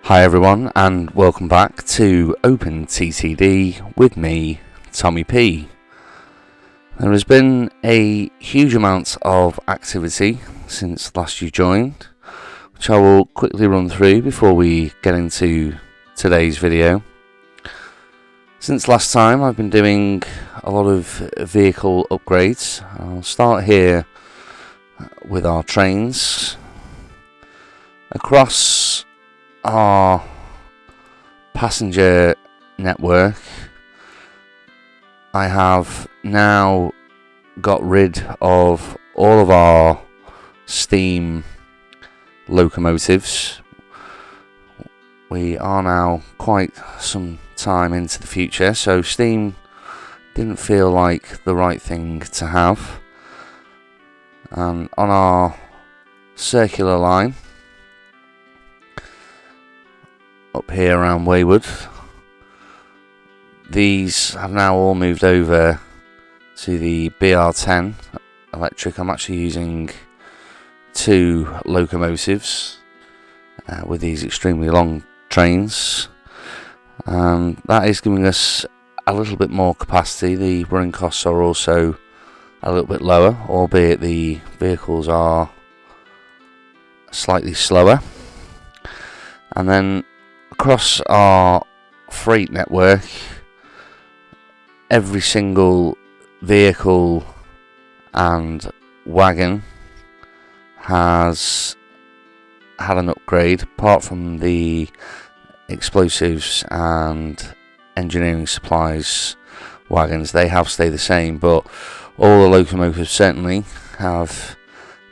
Hi everyone, and welcome back to OpenTTD with me, Tommy P. There has been a huge amount of activity since last you joined, which I will quickly run through before we get into today's video. Since last time I've been doing a lot of vehicle upgrades. I'll start here with our trains. Across our passenger network, I have now got rid of all of our steam locomotives. We are now quite some time into the future, so steam didn't feel like the right thing to have. And on our circular line up here around Wayward, these have now all moved over to the BR10 electric. I'm actually using two locomotives with these extremely long trains, and that is giving us a little bit more capacity. The running costs are also a little bit lower, albeit the vehicles are slightly slower. And then across our freight network, every single vehicle and wagon has had an upgrade, apart from the explosives and engineering supplies wagons. They have stayed the same, but all the locomotives certainly have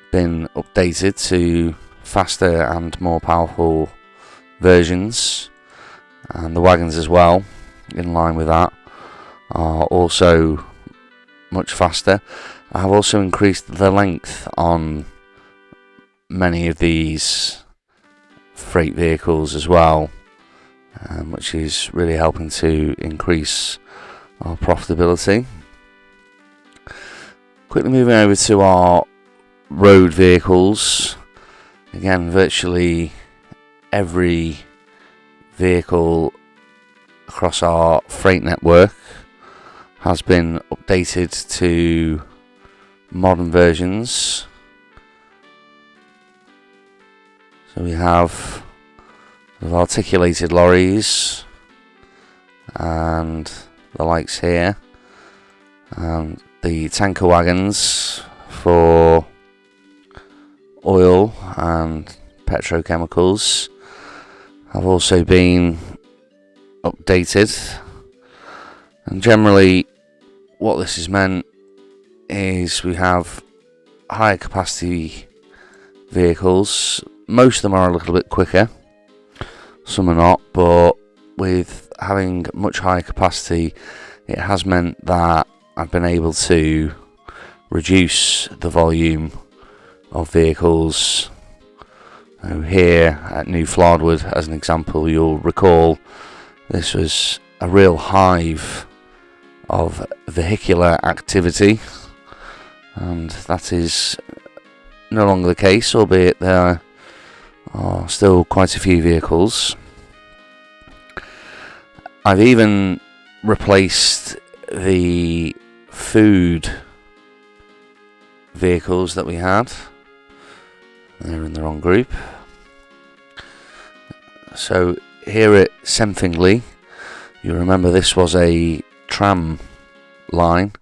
been updated to faster and more powerful versions, and the wagons as well, in line with that, are also much faster. I have also increased the length on many of these freight vehicles as well, which is really helping to increase our profitability. Quickly moving over to our road vehicles. Again, virtually every vehicle across our freight network has been updated to modern versions. So we have articulated lorries and the likes here, and the tanker wagons for oil and petrochemicals have also been updated. And generally what this has meant is we have higher capacity vehicles. Most of them are a little bit quicker, some are not, but with having much higher capacity, it has meant that I've been able to reduce the volume of vehicles. Here at New Floodwood, as an example, you'll recall this was a real hive of vehicular activity, and that is no longer the case, albeit there are still quite a few vehicles. I've even replaced the food vehicles that we had. They're in the wrong group. So here at Semfingly, you remember this was a tram line.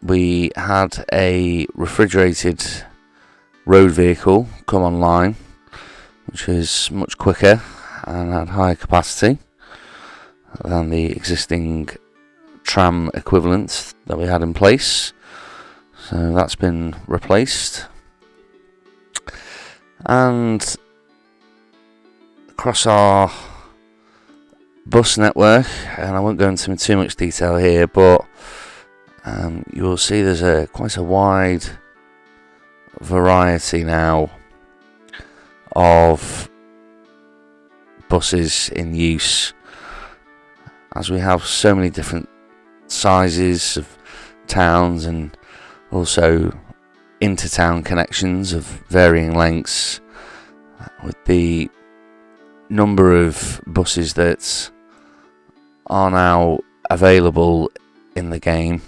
We had a refrigerated road vehicle come online, which is much quicker and had higher capacity than the existing tram equivalent that we had in place. So that's been replaced. And across our bus network, and I won't go into too much detail here, but you will see there's quite a wide variety now of buses in use, as we have so many different sizes of towns and also inter-town connections of varying lengths, with the number of buses that are now available in the game,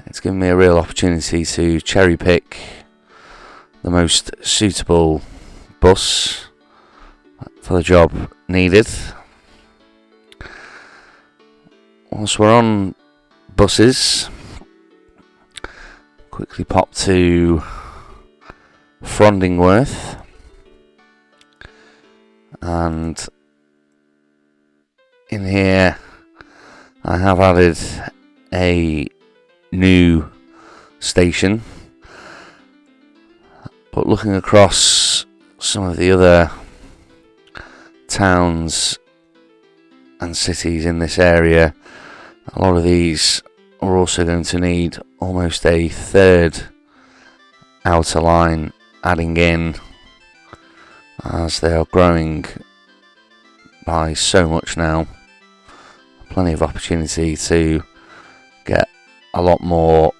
it's given me a real opportunity to cherry pick the most suitable bus for the job needed. Whilst we're on buses, quickly pop to Frondingworth, and in here I have added a new station, but looking across some of the other towns and cities in this area, a lot of these are also going to need almost a third outer line adding in, as they are growing by so much now. Plenty of opportunity to get a lot more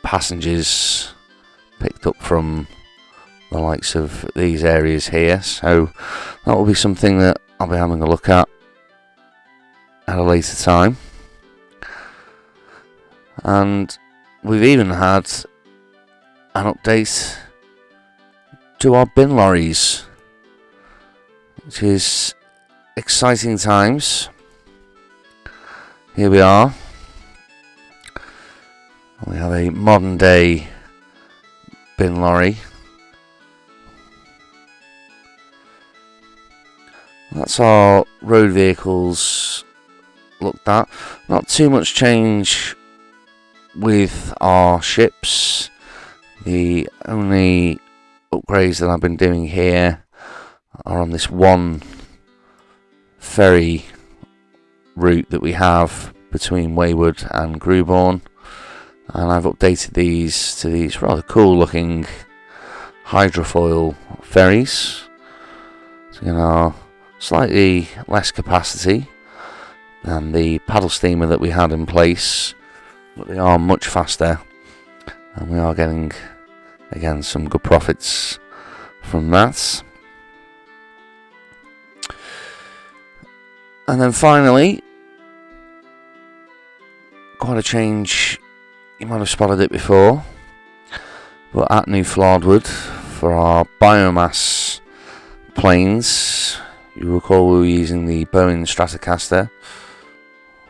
passengers picked up from the likes of these areas here, so that will be something that I'll be having a look at a later time. And we've even had an update to our bin lorries, which is exciting times. Here we are. We have a modern day bin lorry. That's our road vehicles looked at. Not too much change with our ships. The only upgrades that I've been doing here are on this one ferry route that we have between Wayward and Grewbourne, and I've updated these to these rather cool looking hydrofoil ferries. So, you know, slightly less capacity than the paddle steamer that we had in place, but they are much faster, and we are getting again some good profits from that. And then finally, quite a change. You might have spotted it before, but at New Flardwood, for our biomass planes, you recall we were using the Boeing Stratocaster,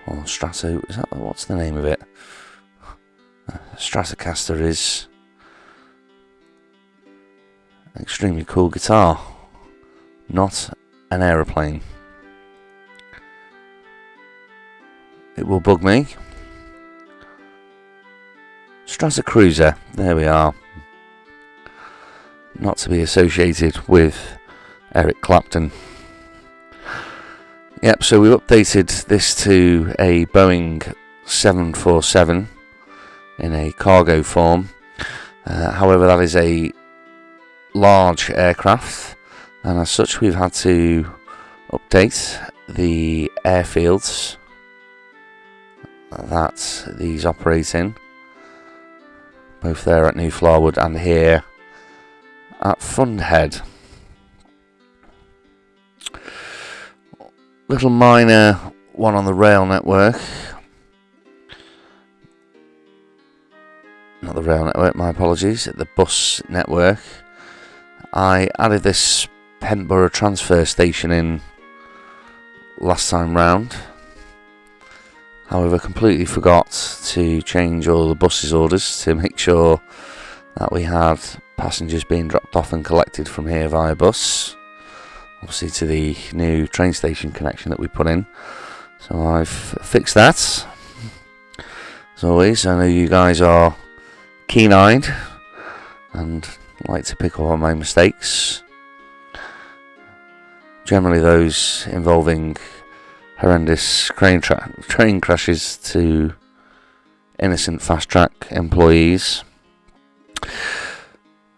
or Strato, is that, what's the name of it? Stratocaster is an extremely cool guitar, not an aeroplane. It will bug me. Stratocruiser, there we are. Not to be associated with Eric Clapton. Yep, so we've updated this to a Boeing 747 in a cargo form. However, that is a large aircraft, and as such we've had to update the airfields that these operate in, both there at New Flarwood and here at Fundhead. Little minor one on the rail network. Not the rail network, my apologies, the bus network. I added this Pentborough transfer station in last time round. However, completely forgot to change all the buses orders to make sure that we had passengers being dropped off and collected from here via bus, obviously to the new train station connection that we put in. So I've fixed that. As always, I know you guys are keen-eyed and like to pick up on my mistakes, generally those involving horrendous train crashes to innocent fast track employees.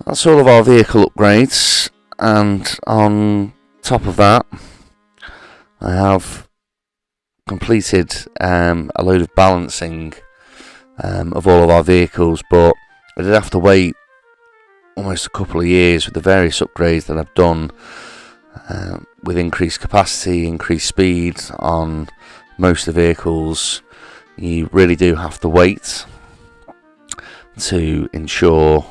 That's all of our vehicle upgrades, and on top of that I have completed a load of balancing of all of our vehicles, but I did have to wait almost a couple of years with the various upgrades that I've done with increased capacity, increased speed on most of the vehicles, you really do have to wait to ensure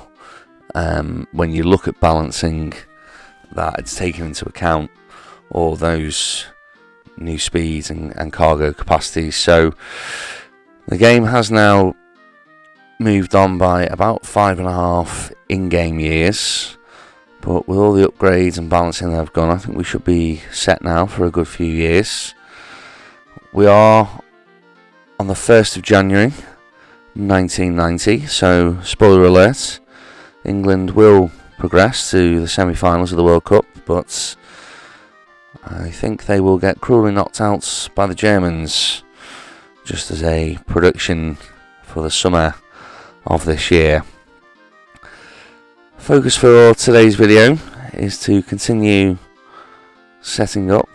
when you look at balancing that it's taken into account all those new speeds and cargo capacities. So the game has now moved on by about 5.5 in-game years, but with all the upgrades and balancing that have gone, I think we should be set now for a good few years. We are on the 1st of January 1990, so spoiler alert, England will progress to the semi-finals of the World Cup, but I think they will get cruelly knocked out by the Germans, just as a prediction for the summer of this year. Focus for today's video is to continue setting up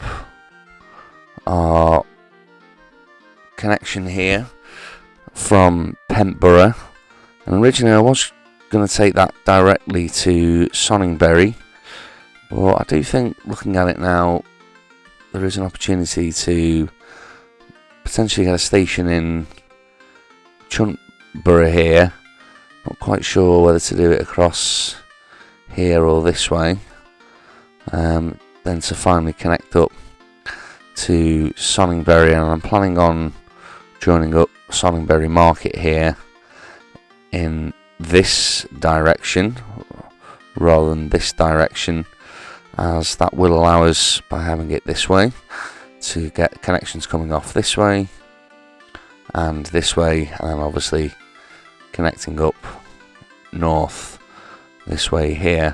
our connection here from Pentborough, and originally I was going to take that directly to Sonningbury, but I do think, looking at it now, there is an opportunity to potentially get a station in Chuntborough here. Not quite sure whether to do it across here or this way, then to finally connect up to Sonningbury, and I'm planning on joining up Sonningbury Market here in this direction rather than this direction, as that will allow us, by having it this way, to get connections coming off this way and this way, and obviously connecting up north this way here.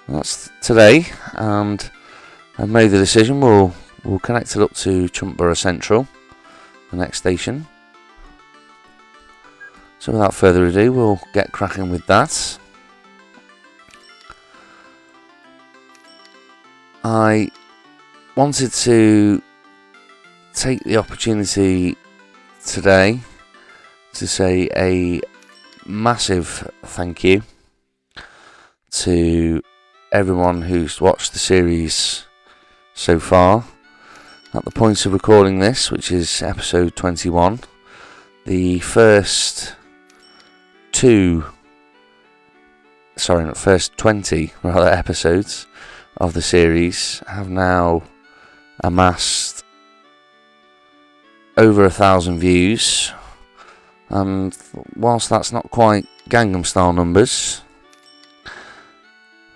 That's today, and I've made the decision we'll connect it up to Chuntborough Central, the next station. So without further ado, we'll get cracking with that. I wanted to take the opportunity today to say a massive thank you to everyone who's watched the series so far. At the point of recording this, which is episode 21, the first 20 episodes of the series have now amassed over 1,000 views, and whilst that's not quite Gangam style numbers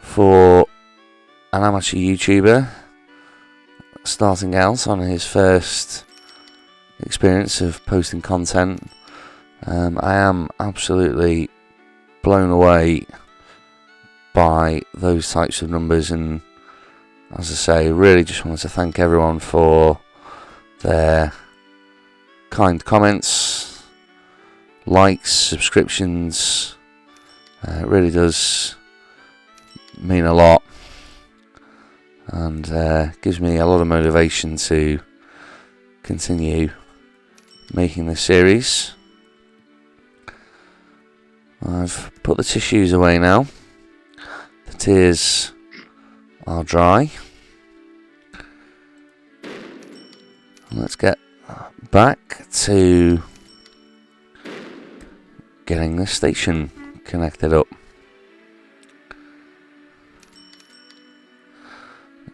for an amateur YouTuber starting out on his first experience of posting content, I am absolutely blown away by those types of numbers, and as I say, really just wanted to thank everyone for their kind comments, likes, subscriptions. It really does mean a lot, and gives me a lot of motivation to continue making this series. I've put the tissues away now. The tears are dry. Let's get back to getting this station connected up.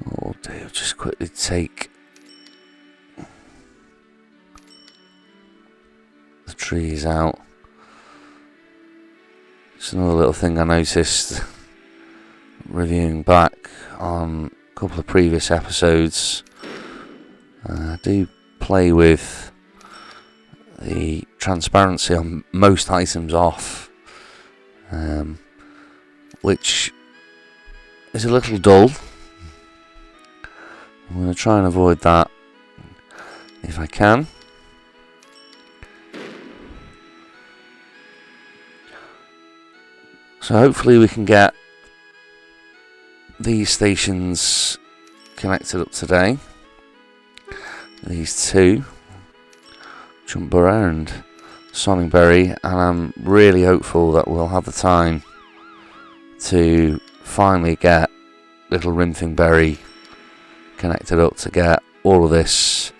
What we'll do, just quickly take the trees out. Just another little thing I noticed reviewing back on a couple of previous episodes. I do play with the transparency on most items off, which is a little dull. I'm going to try and avoid that if I can. So hopefully we can get these stations connected up today. These two, Chuntborough and Sonningbury, and I'm really hopeful that we'll have the time to finally get little rim-thing berry connected up to get all of this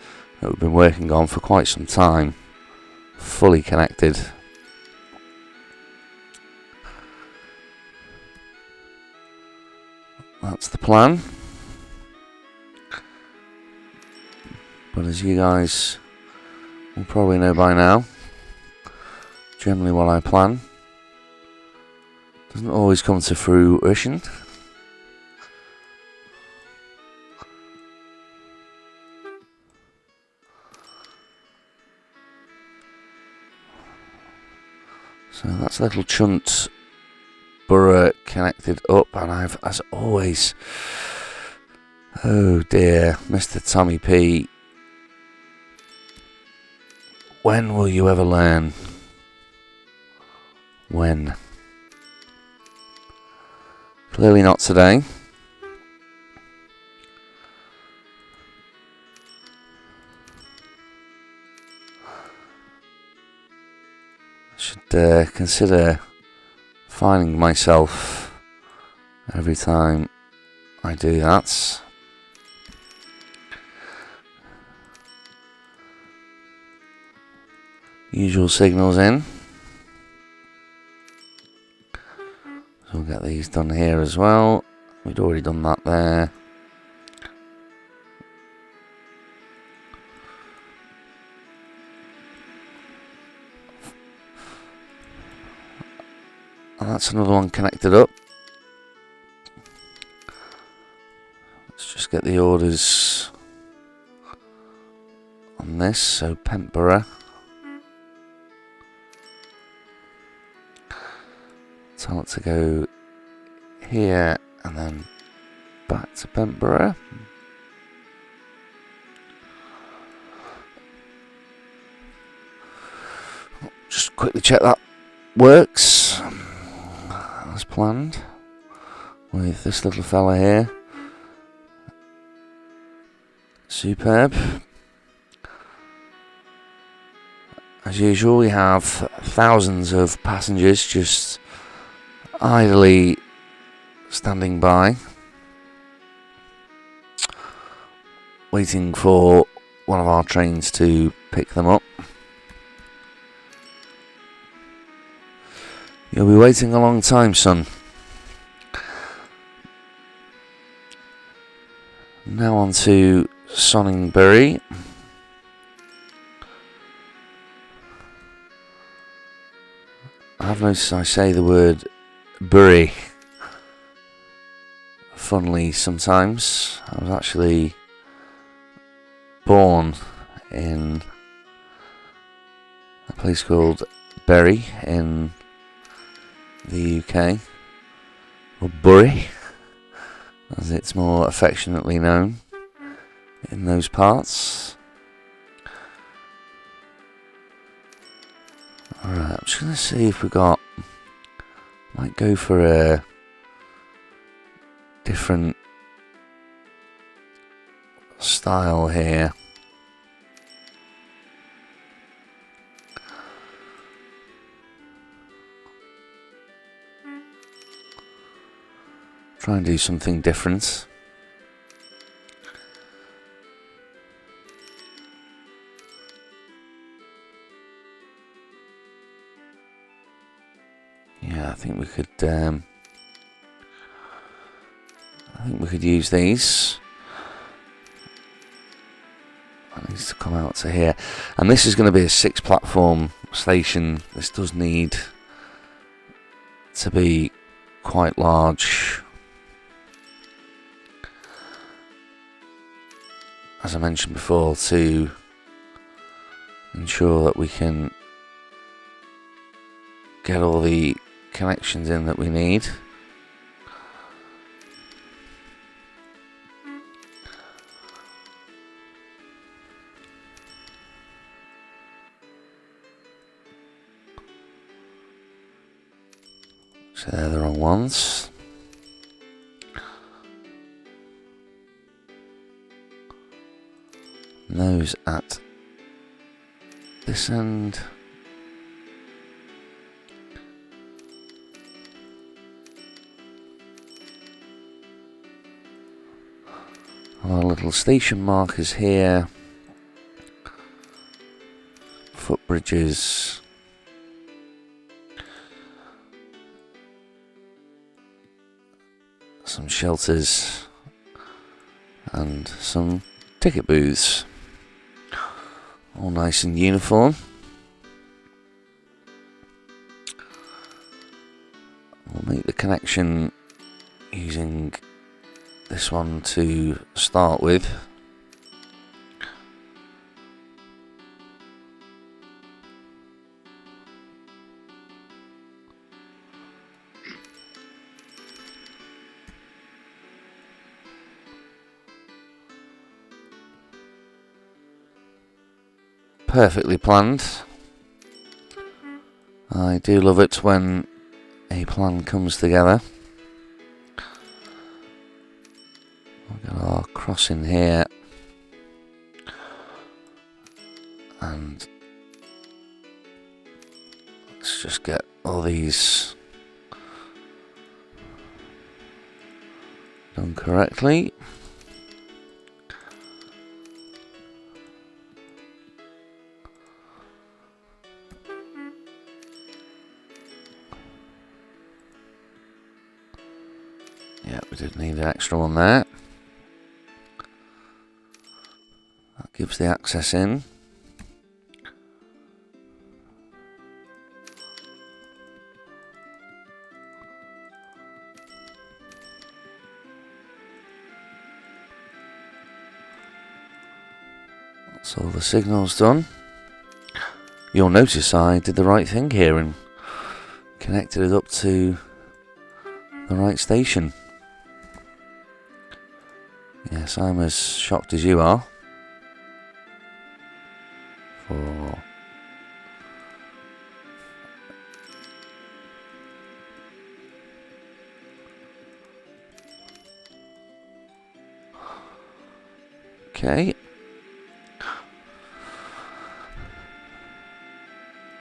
that we've been working on for quite some time fully connected. That's the plan. But as you guys will probably know by now, generally what I plan doesn't always come to fruition. So that's a little chunt borough connected up, and I've, as always, oh dear, Mr. Tommy P, when will you ever learn? When? Clearly not today. Should consider finding myself every time I do that. Usual signals in. So we'll get these done here as well. We'd already done that there. And that's another one connected up. Let's just get the orders on this. So Pentborough. Tell it to go here and then back to Pentborough. Just quickly check that works as planned with this little fella here. Superb. As usual, we have thousands of passengers just idly standing by, waiting for one of our trains to pick them up. You'll be waiting a long time, son. Now on to Sonningbury. I've noticed I say the word Bury funnily sometimes. I was actually born in a place called Bury in the UK, or Bury as it's more affectionately known in those parts. Alright, I'm just going to see if we got, might go for a different style here. Try and do something different. Yeah, I think we could use these. It needs to come out to here, and this is going to be a 6-platform station. This does need to be quite large. As I mentioned before, to ensure that we can get all the connections in that we need. So they're the wrong ones. And those at this end. little station markers here, footbridges, some shelters, and some ticket booths. All nice and uniform. We'll make the connection using this one to start with. Perfectly planned. I do love it when a plan comes together. We've got our crossing here, and let's just get all these done correctly. Yeah, we did need an extra one there. That gives the access in. That's all the signals done. You'll notice I did the right thing here and connected it up to the right station. Yes, I'm as shocked as you are. Okay.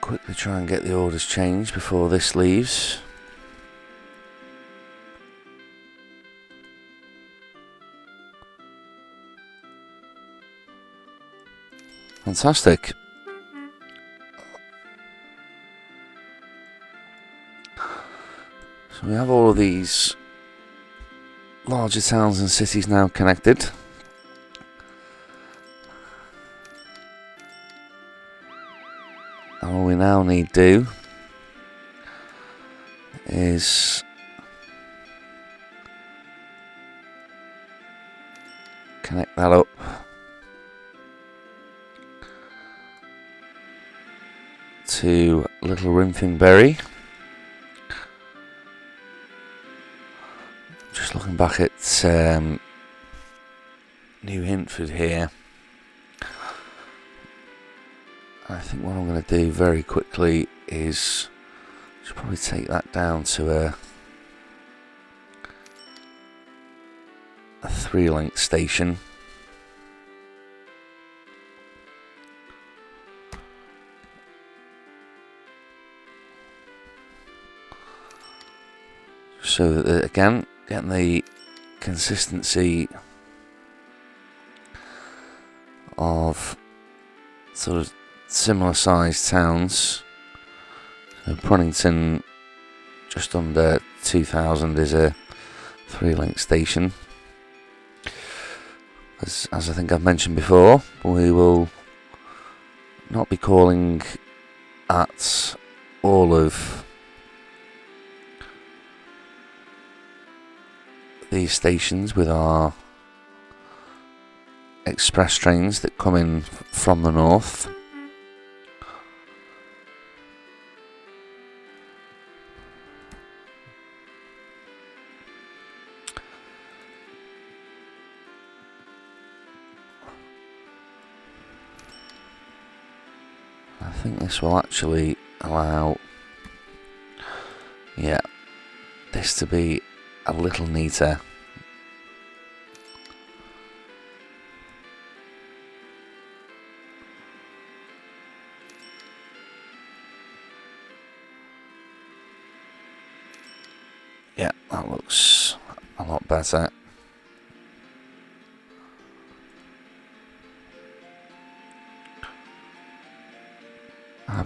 Quickly try and get the orders changed before this leaves. Fantastic. So we have all of these larger towns and cities now connected. All we now need to do is connect that up to Little Rimfingbury. Just looking back at New Hintford here. I think what I'm going to do very quickly is should probably take that down to a 3-link station. So that again, getting the consistency of sort of similar sized towns. So Pronington, just under 2,000, is a 3-link station. As I think I've mentioned before, we will not be calling at all of these stations with our express trains that come in from the north. I think this will actually allow, yeah, this to be a little neater. Yeah, that looks a lot better.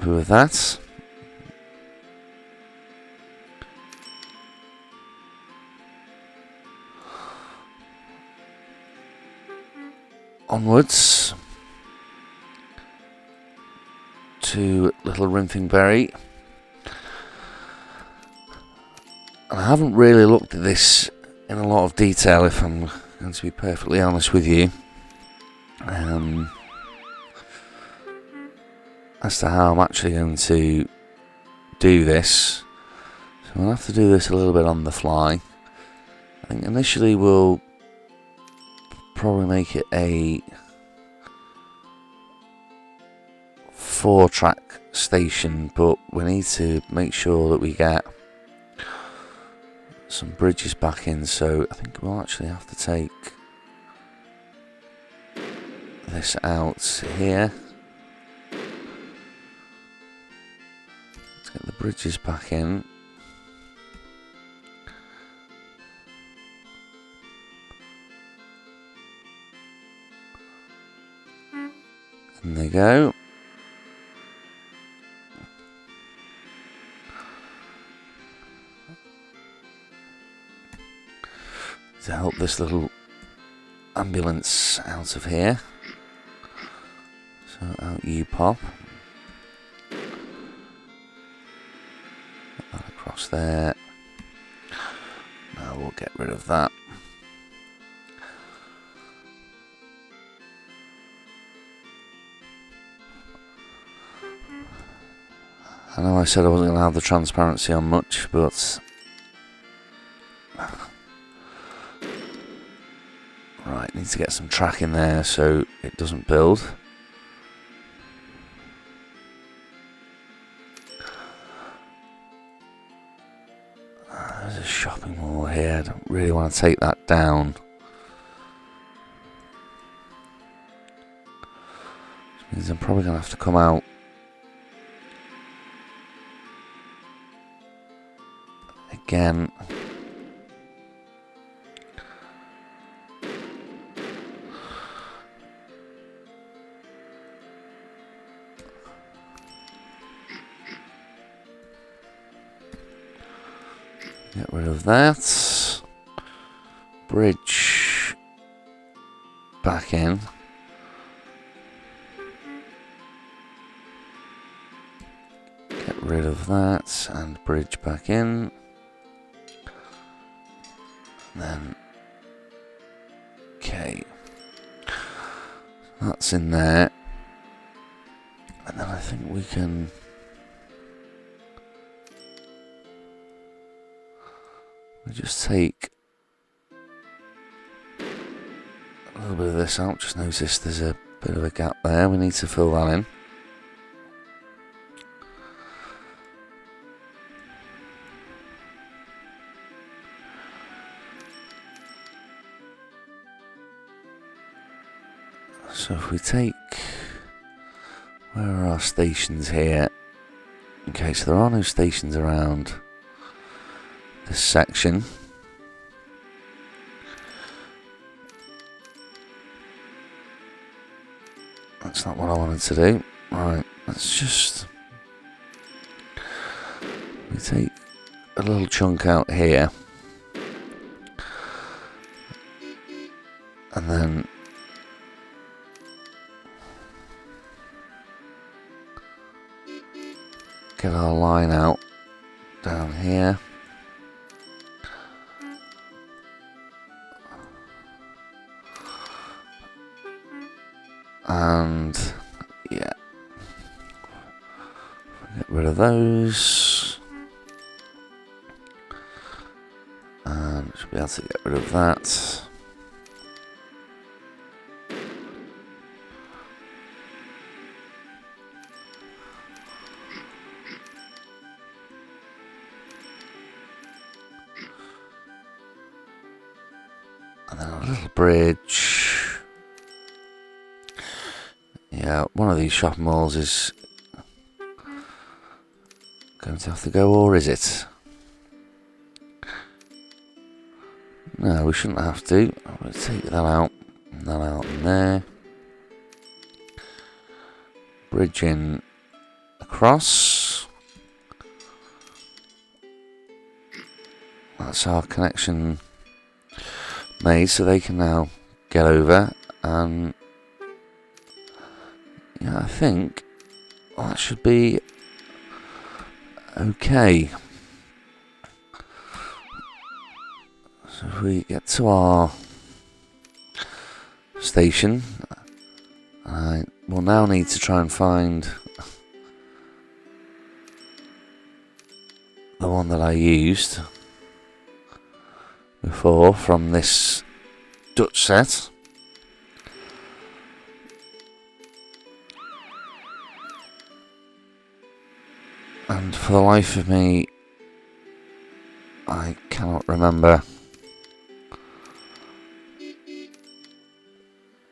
happy with that. Onwards to Little Rimfingberry. And I haven't really looked at this in a lot of detail, if I'm going to be perfectly honest with you, as to how I'm actually going to do this. So I'll have to do this a little bit on the fly. I think initially we'll probably make it a 4-track station, but we need to make sure that we get some bridges back in, so I think we'll actually have to take this out here. Let's get the bridges back in. And they go. To help this little ambulance out of here. So out you pop. Put that across there. Now we'll get rid of that. I know I said I wasn't going to have the transparency on much, but right, need to get some track in there so it doesn't build. There's a shopping mall here. I don't really want to take that down. Which means I'm probably going to have to come out again. Get rid of that. Bridge back in. Get rid of that and bridge back in. And then okay. That's in there. And then I think we can just take a little bit of this out. Just notice there's a bit of a gap there. We need to fill that in. So if we take, where are our stations here? Okay, so there are no stations around this section. That's not what I wanted to do. Right, let's just, we take a little chunk out here, and then get our line out down here. And yeah, get rid of those, and should be able to get rid of that. And then a little bridge. Yeah, one of these shopping malls is going to have to go, or is it? No, we shouldn't have to. I'm going to take that out, and there. Bridge in across. That's our connection made, so they can now get over, and yeah, I think that should be okay. So if we get to our station, I will now need to try and find the one that I used before from this Dutch set. And for the life of me, I cannot remember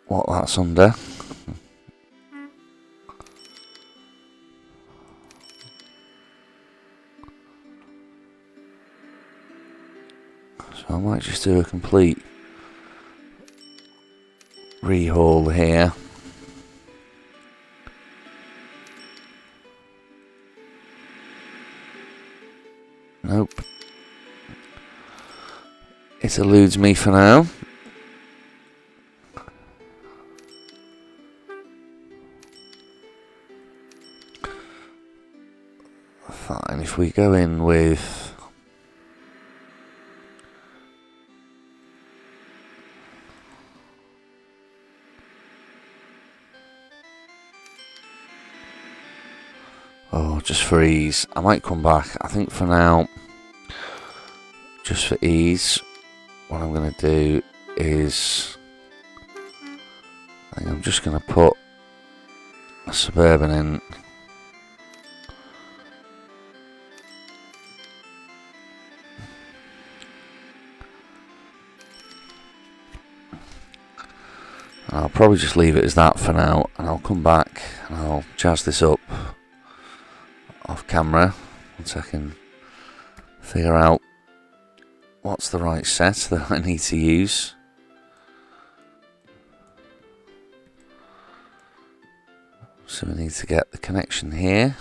what that's under. So I might just do a complete rehaul here. Nope. It eludes me for now. Fine, if we go in with just for ease, I might come back. I think for now, just for ease, what I'm going to do is I think I'm just going to put a Suburban in. I'll probably just leave it as that for now, and I'll come back and I'll jazz this up off camera once I can figure out what's the right set that I need to use. So we need to get the connection here.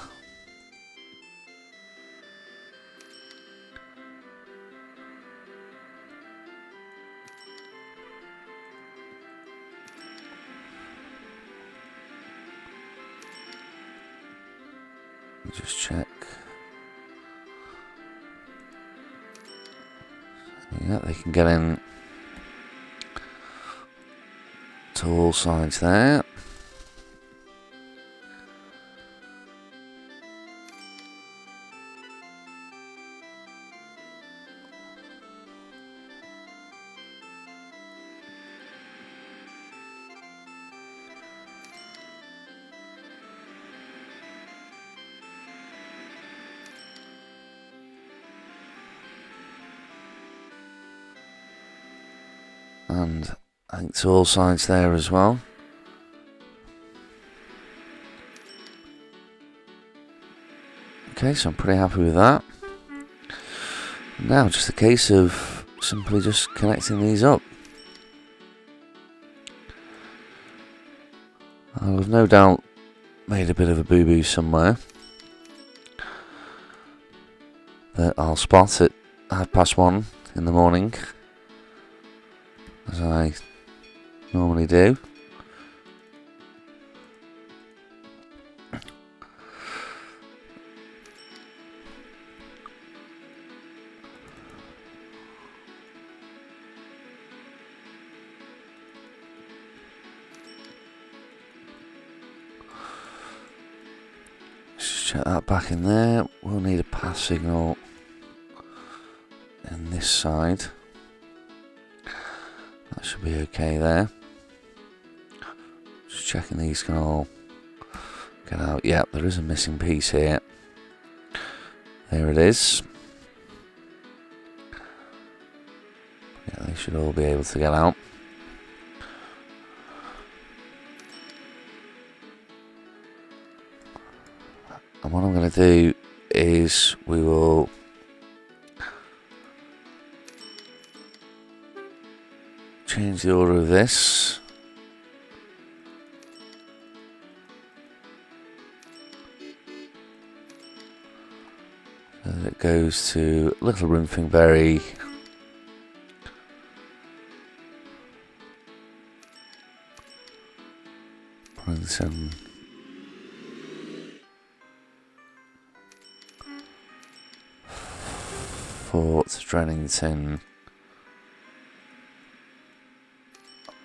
Just check. Yeah, they can get in to all sides there. And I think to all sides there as well. Okay, so I'm pretty happy with that. Now just a case of simply just connecting these up. I've no doubt made a bit of a boo-boo somewhere that I'll spot at 1:30 in the morning, as I normally do. Let's check that back in there. We'll need a pass signal in this side. That should be okay there. Just checking these can all get out. Yep, there is a missing piece here. There it is. Yeah, they should all be able to get out. And what I'm going to do is we will change the order of this. So it goes to Little Rimfingbury, Princeton, Fort Drennington,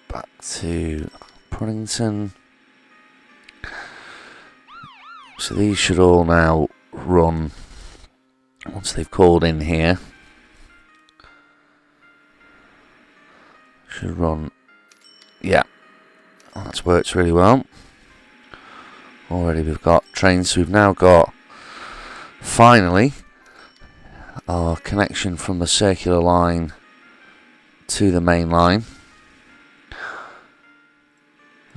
back to Princeton. So these should all now run once they've called in here. Should run, yeah, that's worked really well. Already we've got trains, so we've now got finally our connection from the circular line to the main line.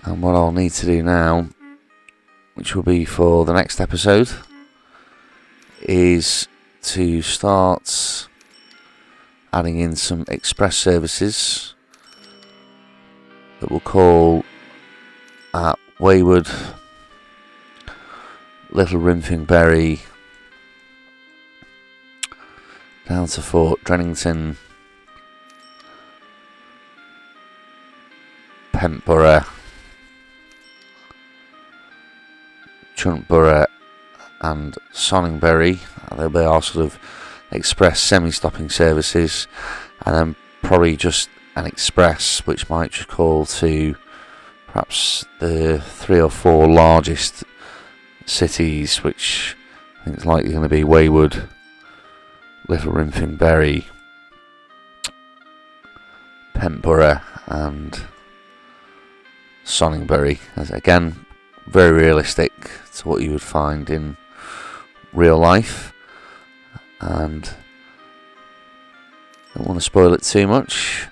And what I'll need to do now, which will be for the next episode, is to start adding in some express services that will call at Wayward, Little Rimfingbury, down to Fort Drennington, Pentborough, Chuntborough and Sonningbury. They'll be our sort of express semi-stopping services, and then probably just an express which might just call to perhaps the 3 or 4 largest cities, which I think is likely going to be Wayward, Little Rimfingbury, Pentborough and Sonningbury. As again, very realistic to what you would find in real life, and don't want to spoil it too much,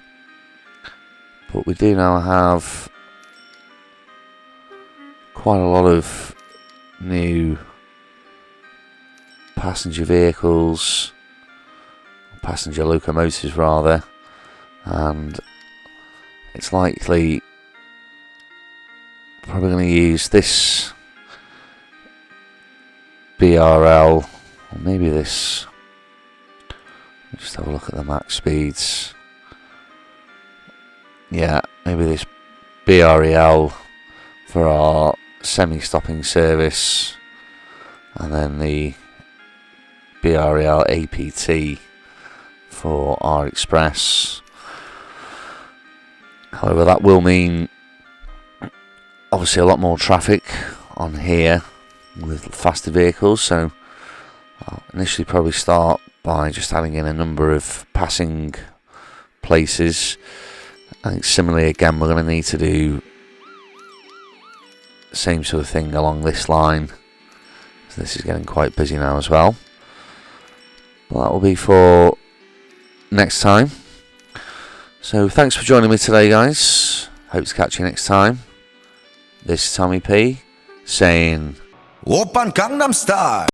but we do now have quite a lot of new passenger vehicles, passenger locomotives rather, and it's likely probably going to use this BRL, or maybe this. Just have a look at the max speeds. Yeah, maybe this BREL for our semi-stopping service, and then the BREL APT for our express. However, that will mean obviously a lot more traffic on here with faster vehicles, so I'll initially probably start by just adding in a number of passing places. I think similarly again we're going to need to do the same sort of thing along this line, so this is getting quite busy now as well, but that will be for next time. So thanks for joining me today, guys. Hope to catch you next time. This is Tommy P saying, Open Gangnam Style.